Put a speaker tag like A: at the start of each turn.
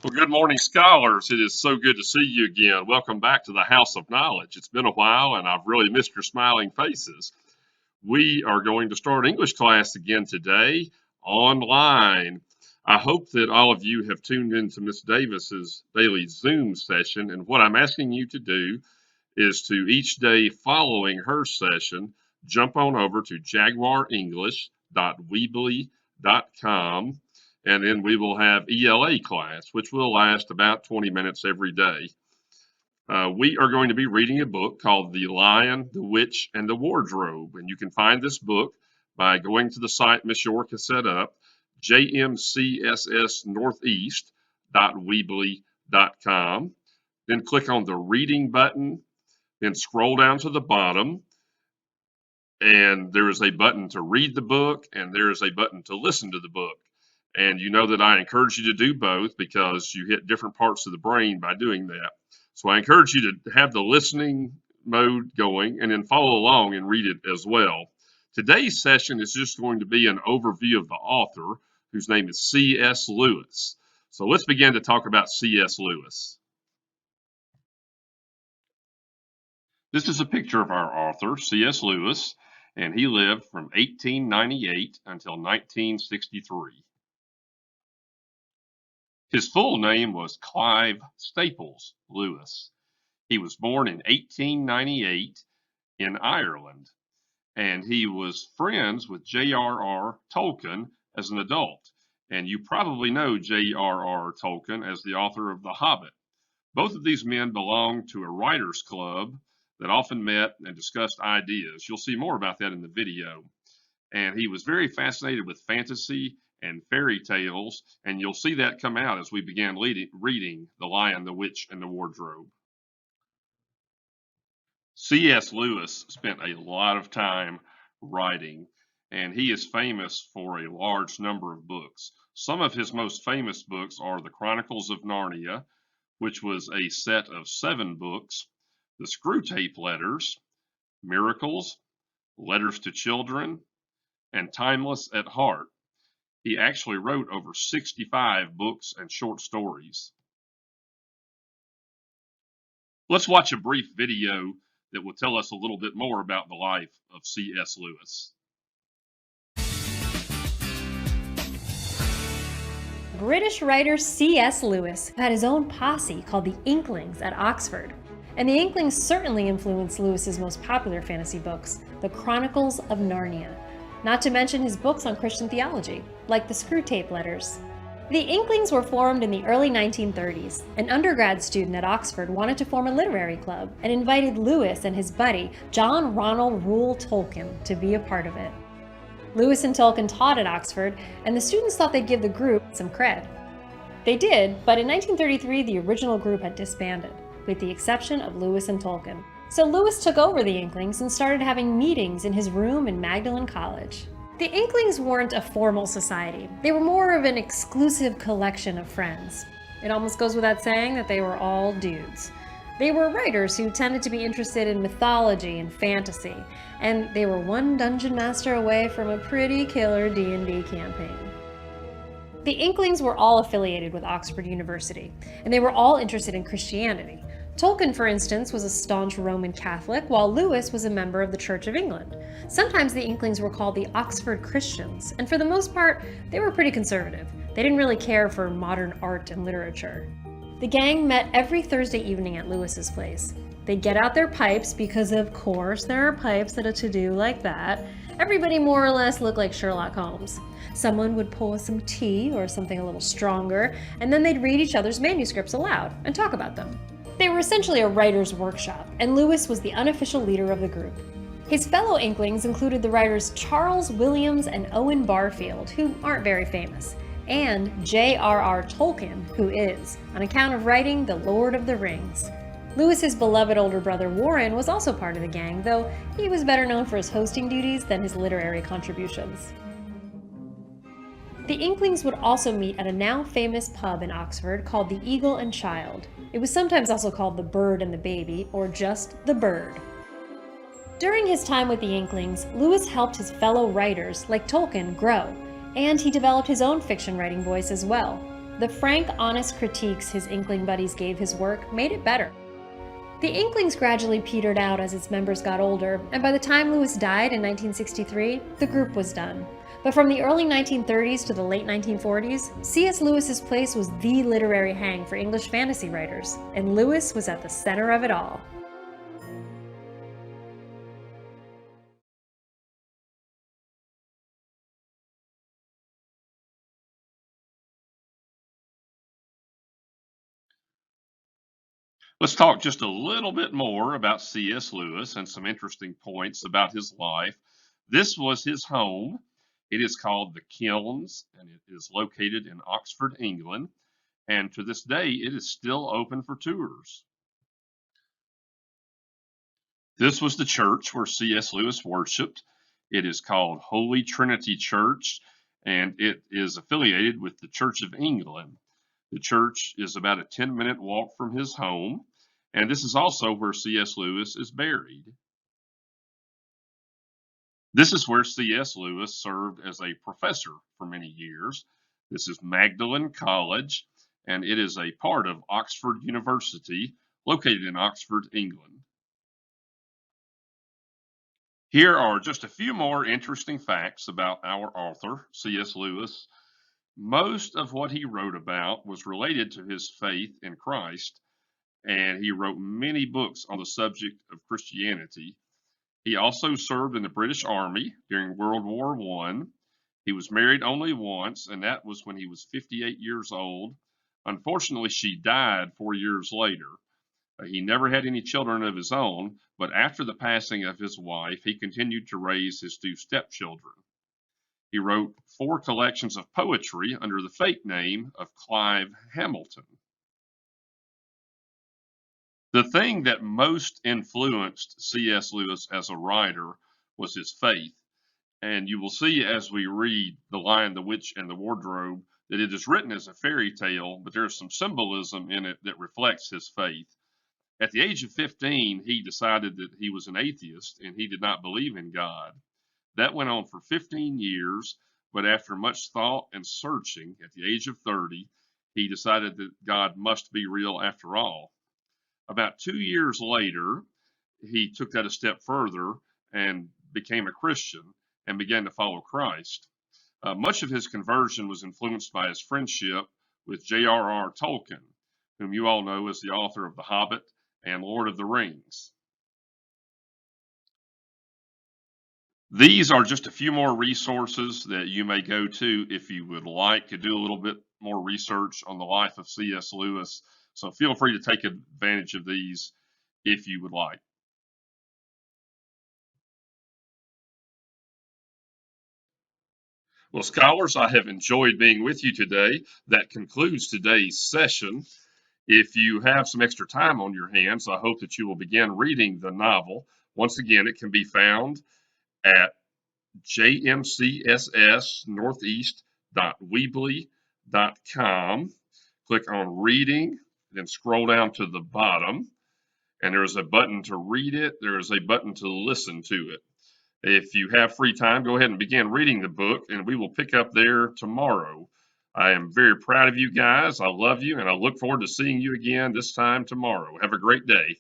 A: Well, good morning, scholars. It is so good to see you again. Welcome back to the House of Knowledge. It's been a while, and I've really missed your smiling faces. We are going to start English class again today online. I hope that all of you have tuned into Miss Davis's daily Zoom session, and what I'm asking you to do is to each day following her session, jump on over to jaguarenglish.weebly.com, and then we will have ELA class, which will last about 20 minutes every day. We are going to be reading a book called The Lion, the Witch, and the Wardrobe, and you can find this book by going to the site Miss York has set up, jmcssnortheast.weebly.com. Then click on the reading button, then scroll down to the bottom, and there is a button to read the book, and there is a button to listen to the book. And you know that I encourage you to do both because you hit different parts of the brain by doing that. So I encourage you to have the listening mode going and then follow along and read it as well. Today's session is just going to be an overview of the author, whose name is C.S. Lewis. So let's begin to talk about C.S. Lewis. This is a picture of our author, C.S. Lewis, and he lived from 1898 until 1963. His full name was Clive Staples Lewis. He was born in 1898 in Ireland, and he was friends with J.R.R. Tolkien as an adult. And you probably know J.R.R. Tolkien as the author of The Hobbit. Both of these men belonged to a writers' club that often met and discussed ideas. You'll see more about that in the video. And he was very fascinated with fantasy and fairy tales, and you'll see that come out as we began reading The Lion, the Witch, and the Wardrobe. C.S. Lewis spent a lot of time writing, and he is famous for a large number of books. Some of his most famous books are The Chronicles of Narnia, which was a set of 7 books, The Screwtape Letters, Miracles, Letters to Children, and Timeless at Heart. He actually wrote over 65 books and short stories. Let's watch a brief video that will tell us a little bit more about the life of C.S. Lewis.
B: British writer C.S. Lewis had his own posse called the Inklings at Oxford. And the Inklings certainly influenced Lewis's most popular fantasy books, The Chronicles of Narnia, not to mention his books on Christian theology, like the Screwtape Letters. The Inklings were formed in the early 1930s. An undergrad student at Oxford wanted to form a literary club and invited Lewis and his buddy, John Ronald Reuel Tolkien, to be a part of it. Lewis and Tolkien taught at Oxford, and the students thought they'd give the group some cred. They did, but in 1933 the original group had disbanded, with the exception of Lewis and Tolkien. So Lewis took over the Inklings and started having meetings in his room in Magdalene College. The Inklings weren't a formal society. They were more of an exclusive collection of friends. It almost goes without saying that they were all dudes. They were writers who tended to be interested in mythology and fantasy, and they were one dungeon master away from a pretty killer D&D campaign. The Inklings were all affiliated with Oxford University, and they were all interested in Christianity. Tolkien, for instance, was a staunch Roman Catholic, while Lewis was a member of the Church of England. Sometimes the Inklings were called the Oxford Christians, and for the most part, they were pretty conservative. They didn't really care for modern art and literature. The gang met every Thursday evening at Lewis's place. They'd get out their pipes because, of course, there are pipes at a to-do like that. Everybody more or less looked like Sherlock Holmes. Someone would pour some tea or something a little stronger, and then they'd read each other's manuscripts aloud and talk about them. They were essentially a writer's workshop, and Lewis was the unofficial leader of the group. His fellow Inklings included the writers Charles Williams and Owen Barfield, who aren't very famous, and J.R.R. Tolkien, who is, on account of writing The Lord of the Rings. Lewis's beloved older brother Warren was also part of the gang, though he was better known for his hosting duties than his literary contributions. The Inklings would also meet at a now famous pub in Oxford called the Eagle and Child. It was sometimes also called the Bird and the Baby, or just the Bird. During his time with the Inklings, Lewis helped his fellow writers, like Tolkien, grow, and he developed his own fiction writing voice as well. the frank, honest critiques his Inkling buddies gave his work made it better. The Inklings gradually petered out as its members got older, and by the time Lewis died in 1963, the group was done. But from the early 1930s to the late 1940s, C.S. Lewis's place was the literary hang for English fantasy writers, and Lewis was at the center of it all.
A: Let's talk just a little bit more about C.S. Lewis and some interesting points about his life. This was his home. It is called the Kelley, and it is located in Oxford, England. And to this day, it is still open for tours. This was the church where C.S. Lewis worshiped. It is called Holy Trinity Church, and it is affiliated with the Church of England. The church is about a 10-minute walk from his home, and this is also where C.S. Lewis is buried. This is where C.S. Lewis served as a professor for many years. This is Magdalene College, and it is a part of Oxford University, located in Oxford, England. Here are just a few more interesting facts about our author, C.S. Lewis. Most of what he wrote about was related to his faith in Christ, and he wrote many books on the subject of Christianity. He also served in the British Army during World War I. He was married only once, and that was when he was 58 years old. Unfortunately, she died 4 years later. He never had any children of his own, but after the passing of his wife, he continued to raise his two stepchildren. He wrote 4 collections of poetry under the fake name of Clive Hamilton. The thing that most influenced C.S. Lewis as a writer was his faith. And you will see as we read The Lion, the Witch, and the Wardrobe that it is written as a fairy tale, but there's some symbolism in it that reflects his faith. At the age of 15, he decided that he was an atheist and he did not believe in God. That went on for 15 years, but after much thought and searching, at the age of 30, he decided that God must be real after all. About 2 years later, he took that a step further and became a Christian and began to follow Christ. Much of his conversion was influenced by his friendship with J.R.R. Tolkien, whom you all know as the author of The Hobbit and Lord of the Rings. These are just a few more resources that you may go to if you would like to do a little bit more research on the life of C.S. Lewis. So feel free to take advantage of these if you would like. Well, scholars, I have enjoyed being with you today. That concludes today's session. If you have some extra time on your hands, I hope that you will begin reading the novel. Once again, it can be found at jmcsnortheast.weebly.com. Click on reading, then scroll down to the bottom, and there's a button to read it. There is a button to listen to it. If you have free time, go ahead and begin reading the book, and we will pick up there tomorrow. I am very proud of you guys. I love you, and I look forward to seeing you again this time tomorrow. Have a great day.